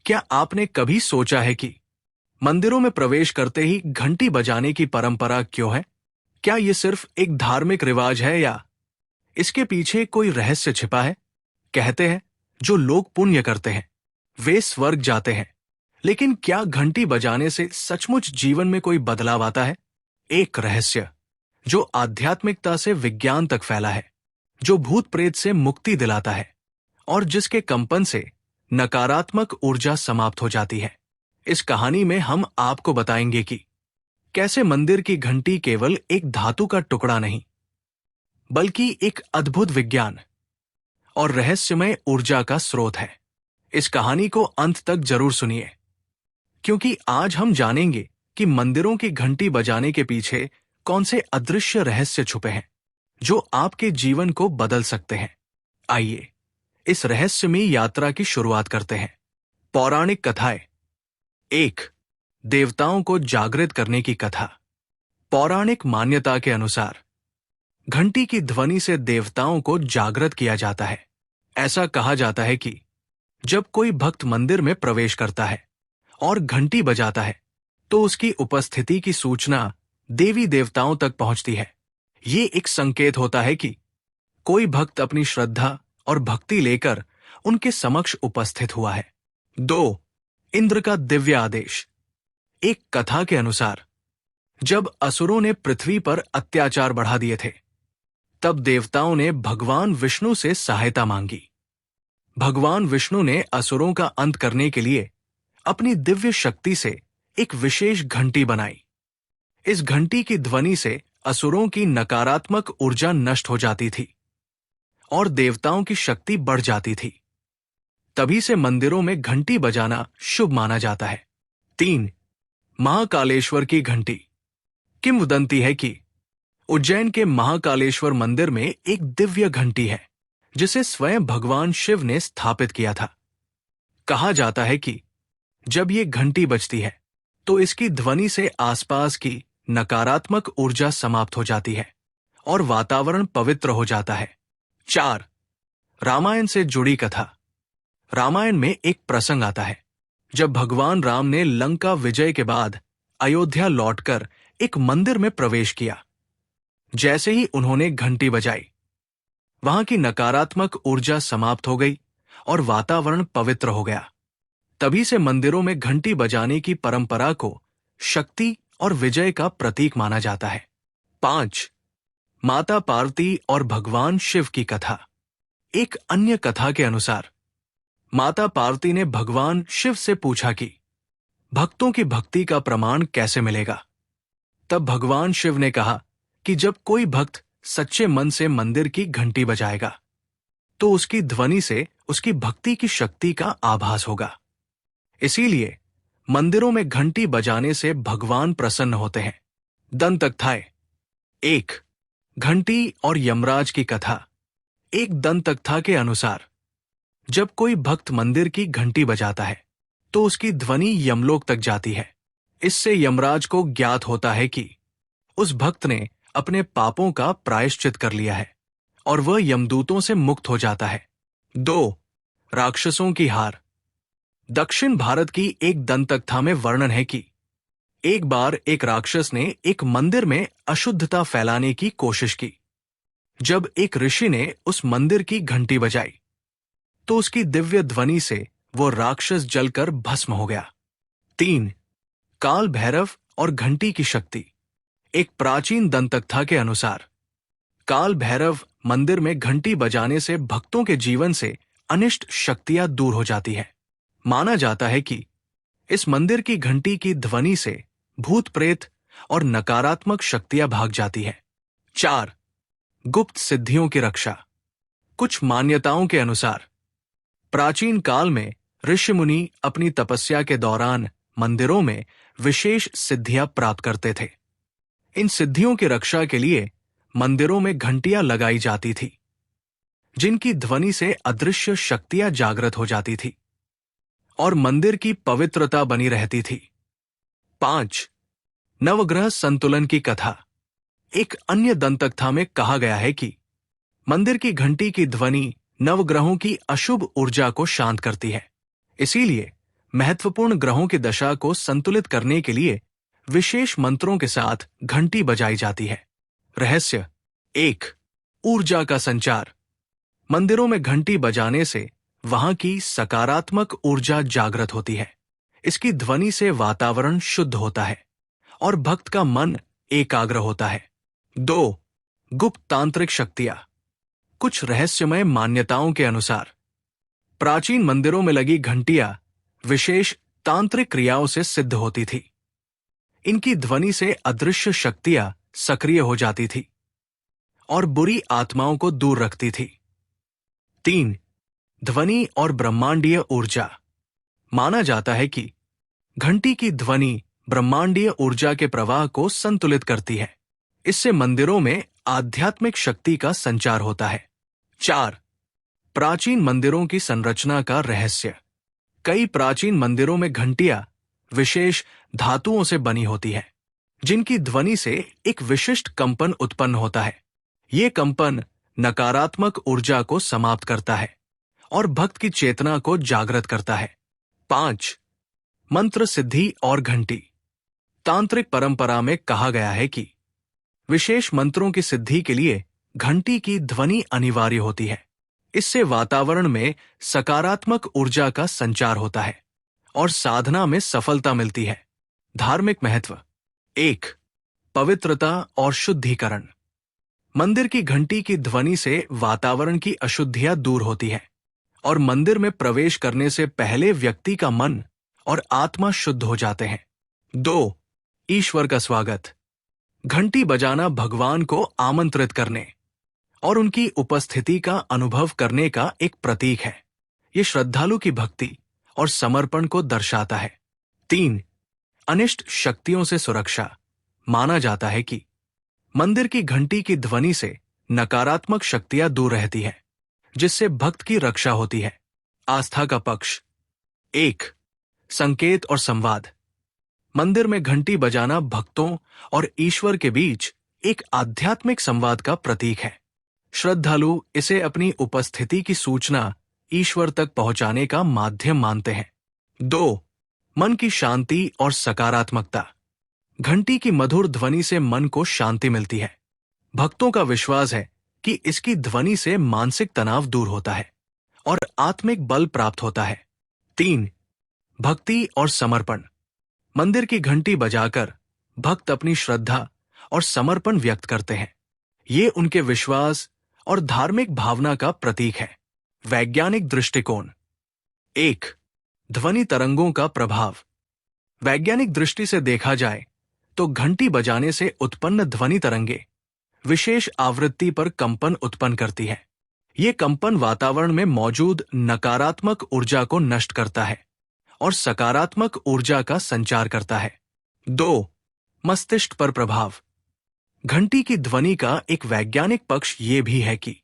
क्या आपने कभी सोचा है कि मंदिरों में प्रवेश करते ही घंटी बजाने की परंपरा क्यों है? क्या ये सिर्फ एक धार्मिक रिवाज है या इसके पीछे कोई रहस्य छिपा है? कहते हैं जो लोग पुण्य करते हैं वे स्वर्ग जाते हैं, लेकिन क्या घंटी बजाने से सचमुच जीवन में कोई बदलाव आता है? एक रहस्य जो आध्यात्मिकता से विज्ञान तक फैला है, जो भूत प्रेत से मुक्ति दिलाता है और जिसके कंपन से नकारात्मक ऊर्जा समाप्त हो जाती है। इस कहानी में हम आपको बताएंगे कि कैसे मंदिर की घंटी केवल एक धातु का टुकड़ा नहीं, बल्कि एक अद्भुत विज्ञान और रहस्यमय ऊर्जा का स्रोत है। इस कहानी को अंत तक जरूर सुनिए, क्योंकि आज हम जानेंगे कि मंदिरों की घंटी बजाने के पीछे कौन से अदृश्य रहस्य छुपे हैं जो आपके जीवन को बदल सकते हैं। आइए इस रहस्यमयी यात्रा की शुरुआत करते हैं। पौराणिक कथाएं। 1. देवताओं को जागृत करने की कथा। पौराणिक मान्यता के अनुसार घंटी की ध्वनि से देवताओं को जागृत किया जाता है। ऐसा कहा जाता है कि जब कोई भक्त मंदिर में प्रवेश करता है और घंटी बजाता है तो उसकी उपस्थिति की सूचना देवी देवताओं तक पहुंचती है। ये एक संकेत होता है कि कोई भक्त अपनी श्रद्धा और भक्ति लेकर उनके समक्ष उपस्थित हुआ है। 2. इंद्र का दिव्य आदेश। एक कथा के अनुसार जब असुरों ने पृथ्वी पर अत्याचार बढ़ा दिए थे, तब देवताओं ने भगवान विष्णु से सहायता मांगी। भगवान विष्णु ने असुरों का अंत करने के लिए अपनी दिव्य शक्ति से एक विशेष घंटी बनाई। इस घंटी की ध्वनि से असुरों की नकारात्मक ऊर्जा नष्ट हो जाती थी और देवताओं की शक्ति बढ़ जाती थी। तभी से मंदिरों में घंटी बजाना शुभ माना जाता है। 3. महाकालेश्वर की घंटी। किंवदंती है कि उज्जैन के महाकालेश्वर मंदिर में एक दिव्य घंटी है जिसे स्वयं भगवान शिव ने स्थापित किया था। कहा जाता है कि जब ये घंटी बजती है तो इसकी ध्वनि से आसपास की नकारात्मक ऊर्जा समाप्त हो जाती है और वातावरण पवित्र हो जाता है। 4. रामायण से जुड़ी कथा। रामायण में एक प्रसंग आता है जब भगवान राम ने लंका विजय के बाद अयोध्या लौटकर एक मंदिर में प्रवेश किया। जैसे ही उन्होंने घंटी बजाई, वहां की नकारात्मक ऊर्जा समाप्त हो गई और वातावरण पवित्र हो गया। तभी से मंदिरों में घंटी बजाने की परंपरा को शक्ति और विजय का प्रतीक माना जाता है। 5. माता पार्वती और भगवान शिव की कथा। एक अन्य कथा के अनुसार माता पार्वती ने भगवान शिव से पूछा कि भक्तों की भक्ति का प्रमाण कैसे मिलेगा। तब भगवान शिव ने कहा कि जब कोई भक्त सच्चे मन से मंदिर की घंटी बजाएगा तो उसकी ध्वनि से उसकी भक्ति की शक्ति का आभास होगा। इसीलिए मंदिरों में घंटी बजाने से भगवान प्रसन्न होते हैं। दंतकथाएं। 1. घंटी और यमराज की कथा। एक दंतकथा के अनुसार जब कोई भक्त मंदिर की घंटी बजाता है तो उसकी ध्वनि यमलोक तक जाती है। इससे यमराज को ज्ञात होता है कि उस भक्त ने अपने पापों का प्रायश्चित कर लिया है और वह यमदूतों से मुक्त हो जाता है। 2. राक्षसों की हार। दक्षिण भारत की एक दंतकथा में वर्णन है कि एक बार एक राक्षस ने एक मंदिर में अशुद्धता फैलाने की कोशिश की। जब एक ऋषि ने उस मंदिर की घंटी बजाई तो उसकी दिव्य ध्वनि से वो राक्षस जलकर भस्म हो गया। 3. काल भैरव और घंटी की शक्ति। एक प्राचीन दंतकथा के अनुसार काल भैरव मंदिर में घंटी बजाने से भक्तों के जीवन से अनिष्ट शक्तियां दूर हो जाती है। माना जाता है कि इस मंदिर की घंटी की ध्वनि से भूत प्रेत और नकारात्मक शक्तियां भाग जाती है। 4. गुप्त सिद्धियों की रक्षा। कुछ मान्यताओं के अनुसार प्राचीन काल में ऋषि मुनि अपनी तपस्या के दौरान मंदिरों में विशेष सिद्धियां प्राप्त करते थे। इन सिद्धियों की रक्षा के लिए मंदिरों में घंटियां लगाई जाती थी, जिनकी ध्वनि से अदृश्य शक्तियां जागृत हो जाती थी और मंदिर की पवित्रता बनी रहती थी। 5. नवग्रह संतुलन की कथा। एक अन्य दंतकथा में कहा गया है कि मंदिर की घंटी की ध्वनि नवग्रहों की अशुभ ऊर्जा को शांत करती है। इसीलिए महत्वपूर्ण ग्रहों की दशा को संतुलित करने के लिए विशेष मंत्रों के साथ घंटी बजाई जाती है। रहस्य 1। ऊर्जा का संचार। मंदिरों में घंटी बजाने से वहां की सकारात्मक ऊर्जा जागृत होती है। इसकी ध्वनि से वातावरण शुद्ध होता है और भक्त का मन एकाग्र होता है। 2। गुप्त तांत्रिक शक्तियां। कुछ रहस्यमय मान्यताओं के अनुसार प्राचीन मंदिरों में लगी घंटियां विशेष तांत्रिक क्रियाओं से सिद्ध होती थी। इनकी ध्वनि से अदृश्य शक्तियां सक्रिय हो जाती थी और बुरी आत्माओं को दूर रखती थी। 3। ध्वनि और ब्रह्मांडीय ऊर्जा। माना जाता है कि घंटी की ध्वनि ब्रह्मांडीय ऊर्जा के प्रवाह को संतुलित करती है। इससे मंदिरों में आध्यात्मिक शक्ति का संचार होता है। 4। प्राचीन मंदिरों की संरचना का रहस्य। कई प्राचीन मंदिरों में घंटियां विशेष धातुओं से बनी होती है, जिनकी ध्वनि से एक विशिष्ट कंपन उत्पन्न होता है। ये कंपन नकारात्मक ऊर्जा को समाप्त करता है और भक्त की चेतना को जागृत करता है। 5। मंत्र सिद्धि और घंटी। तांत्रिक परंपरा में कहा गया है कि विशेष मंत्रों की सिद्धि के लिए घंटी की ध्वनि अनिवार्य होती है। इससे वातावरण में सकारात्मक ऊर्जा का संचार होता है और साधना में सफलता मिलती है। धार्मिक महत्व। 1। पवित्रता और शुद्धिकरण। मंदिर की घंटी की ध्वनि से वातावरण की अशुद्धियां दूर होती है और मंदिर में प्रवेश करने से पहले व्यक्ति का मन और आत्मा शुद्ध हो जाते हैं। 2। ईश्वर का स्वागत। घंटी बजाना भगवान को आमंत्रित करने और उनकी उपस्थिति का अनुभव करने का एक प्रतीक है। ये श्रद्धालु की भक्ति और समर्पण को दर्शाता है। 3। अनिष्ट शक्तियों से सुरक्षा। माना जाता है कि मंदिर की घंटी की ध्वनि से नकारात्मक शक्तियां दूर रहती है, जिससे भक्त की रक्षा होती है। आस्था का पक्ष। 1। संकेत और संवाद। मंदिर में घंटी बजाना भक्तों और ईश्वर के बीच एक आध्यात्मिक संवाद का प्रतीक है। श्रद्धालु इसे अपनी उपस्थिति की सूचना ईश्वर तक पहुंचाने का माध्यम मानते हैं। 2। मन की शांति और सकारात्मकता। घंटी की मधुर ध्वनि से मन को शांति मिलती है। भक्तों का विश्वास है कि इसकी ध्वनि से मानसिक तनाव दूर होता है और आत्मिक बल प्राप्त होता है। 3। भक्ति और समर्पण। मंदिर की घंटी बजाकर भक्त अपनी श्रद्धा और समर्पण व्यक्त करते हैं। ये उनके विश्वास और धार्मिक भावना का प्रतीक है। वैज्ञानिक दृष्टिकोण। 1। ध्वनि तरंगों का प्रभाव। वैज्ञानिक दृष्टि से देखा जाए तो घंटी बजाने से उत्पन्न ध्वनि तरंगे विशेष आवृत्ति पर कंपन उत्पन्न करती है। ये कंपन वातावरण में मौजूद नकारात्मक ऊर्जा को नष्ट करता है और सकारात्मक ऊर्जा का संचार करता है। 2. मस्तिष्क पर प्रभाव। घंटी की ध्वनि का एक वैज्ञानिक पक्ष ये भी है कि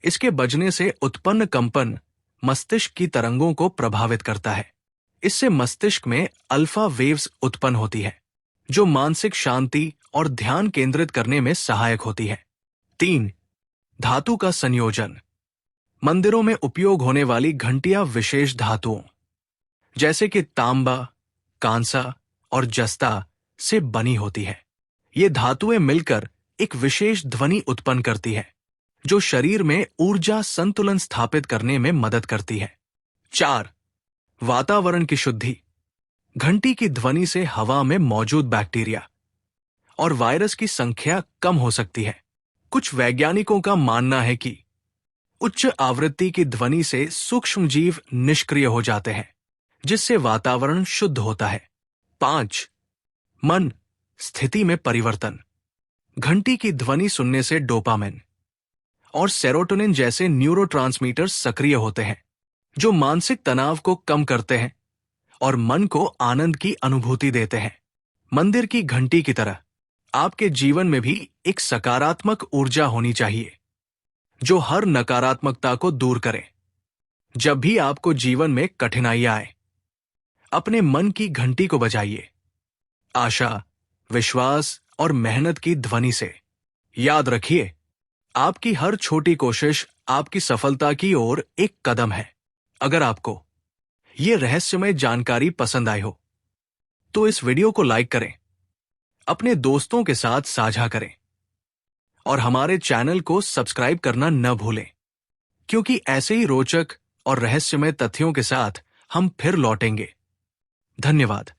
इसके बजने से उत्पन्न कंपन मस्तिष्क की तरंगों को प्रभावित करता है। इससे मस्तिष्क में अल्फा वेव्स उत्पन्न होती है, जो मानसिक शांति और ध्यान केंद्रित करने में सहायक होती है। 3. धातु का संयोजन। मंदिरों में उपयोग होने वाली घंटियां विशेष धातुओं जैसे कि तांबा, कांसा और जस्ता से बनी होती है। ये धातुएं मिलकर एक विशेष ध्वनि उत्पन्न करती है, जो शरीर में ऊर्जा संतुलन स्थापित करने में मदद करती है। 4. वातावरण की शुद्धि। घंटी की ध्वनि से हवा में मौजूद बैक्टीरिया और वायरस की संख्या कम हो सकती है। कुछ वैज्ञानिकों का मानना है कि उच्च आवृत्ति की ध्वनि से सूक्ष्म जीव निष्क्रिय हो जाते हैं, जिससे वातावरण शुद्ध होता है। 5. मन स्थिति में परिवर्तन। घंटी की ध्वनि सुनने से डोपामिन और सेरोटोनिन जैसे न्यूरोट्रांसमीटर सक्रिय होते हैं, जो मानसिक तनाव को कम करते हैं और मन को आनंद की अनुभूति देते हैं। मंदिर की घंटी की तरह आपके जीवन में भी एक सकारात्मक ऊर्जा होनी चाहिए, जो हर नकारात्मकता को दूर करे। जब भी आपको जीवन में कठिनाइयां आए, अपने मन की घंटी को बजाइए, आशा, विश्वास और मेहनत की ध्वनि से। याद रखिए, आपकी हर छोटी कोशिश आपकी सफलता की ओर एक कदम है। अगर आपको ये रहस्यमय जानकारी पसंद आई हो तो इस वीडियो को लाइक करें, अपने दोस्तों के साथ साझा करें और हमारे चैनल को सब्सक्राइब करना न भूलें, क्योंकि ऐसे ही रोचक और रहस्यमय तथ्यों के साथ हम फिर लौटेंगे। धन्यवाद।